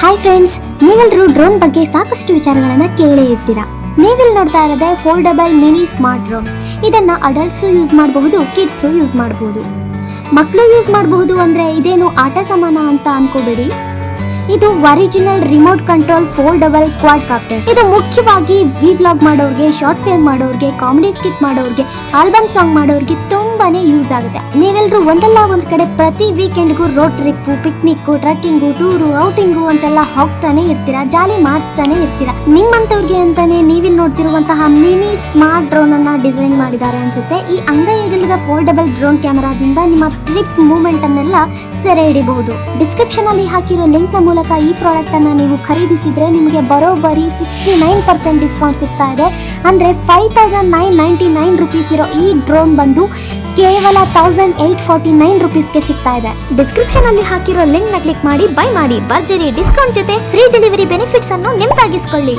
Hi friends, ನೀವೆಲ್ಲರೂ drone ಬಗ್ಗೆ ಸಾಕಷ್ಟು ವಿಚಾರಗಳನ್ನ ಕೇಳೇ ಇರ್ತೀರಾ. ನೀವಿಲ್ಲಿ ನೋಡ್ತಾ ಇರೋದೇ ಫೋಲ್ಡಬಲ್ ಮಿನಿ ಸ್ಮಾರ್ಟ್ ಡ್ರೋನ್. ಇದನ್ನ ಅಡಲ್ಟ್ಸು ಯೂಸ್ ಮಾಡಬಹುದು, ಕಿಡ್ಸು ಯೂಸ್ ಮಾಡಬಹುದು, ಮಕ್ಕಳು ಯೂಸ್ ಮಾಡಬಹುದು. ಅಂದ್ರೆ ಇದೇನು ಆಟ ಸಮಾನ ಅಂತ ಅನ್ಕೋಬೇಡಿ. ಇದು original remote control foldable quadcopter. ಇದು ಮುಖ್ಯವಾಗಿ ವ್ಲಾಗ್ ಮಾಡೋರ್ಗೆ, ಶಾರ್ಟ್ ಫಿಲ್ಮ್ ಮಾಡೋರ್ಗೆ, ಕಾಮಿಡಿ ಸ್ಕಿಟ್ ಮಾಡೋರ್ಗೆ, ಆಲ್ಬಮ್ ಸಾಂಗ್ ಮಾಡೋರ್ಗೆ ತುಂಬಾನೇ ಯೂಸ್ ಆಗುತ್ತೆ. ನೀವೆಲ್ಲರೂ ಒಂದಲ್ಲ ಒಂದ್ ಕಡೆ ಪ್ರತಿ ವೀಕೆಂಡ್ಗೂ road trip, picnic, trekking, tour, outing ಅಂತೆಲ್ಲ ಹೋಗ್ತಾನೆ ಇರ್ತೀರಾ, ಜಾಲಿ ಮಾಡ್ತಾನೆ ಇರ್ತೀರಾ. ನಿಮ್ಮಂತವ್ರಿಗೆ ಅಂತಾನೆ ನೀವಿಲ್ಲಿ ನೋಡ್ತಿರುವಂತಹ ಮಿನಿ ಸ್ಮಾರ್ಟ್ ಡ್ರೋನ್ ಅನ್ನ ಡಿಸೈನ್ ಮಾಡಿದ್ದಾರೆ ಅನ್ಸುತ್ತೆ. ಈ ಅಂಗೈಗಲಿದ ಫೋಲ್ಡಬಲ್ ಡ್ರೋನ್ ಕ್ಯಾಮೆರಾದಿಂದ ನಿಮ್ಮ ಟ್ರಿಪ್ ಮೂವ್ಮೆಂಟ್ ಅನ್ನೆಲ್ಲ ಸೆರೆ ಹಿಡಿಬಹುದು. ಡಿಸ್ಕ್ರಿಪ್ಷನ್ ಅಲ್ಲಿ ಹಾಕಿರೋ ಲಿಂಕ್ ನ ಮೂಲಕ ಈ ಪ್ರಾಡಕ್ಟ್ ಅನ್ನ ನೀವು ಖರೀದಿಸಿದ್ರೆ ನಿಮಗೆ ಬರೋಬ್ಬರಿ 69% ಡಿಸ್ಕೌಂಟ್ ಸಿಗ್ತಾ ಇದೆ. ಅಂದ್ರೆ 5999 ರುಪೀಸ್ ಇರೋ ಈ ಡ್ರೋನ್ ಬಂದು ಕೇವಲ 1849 ರುಪೀಸ್ಗೆ ಸಿಗ್ತಾ ಇದೆ. ಡಿಸ್ಕ್ರಿಪ್ಷನ್ ಅಲ್ಲಿ ಹಾಕಿರೋ ಲಿಂಕ್ ನ ಕ್ಲಿಕ್ ಮಾಡಿ ಬೈ ಮಾಡಿ. ಭರ್ಜರಿ ಡಿಸ್ಕೌಂಟ್ ಜೊತೆ ಫ್ರೀ ಡೆಲಿವರಿ ಬೆನಿಫಿಟ್ಸ್ ಅನ್ನು ನಿಮ್ದಾಗಿಸ್ಕೊಳ್ಳಿ.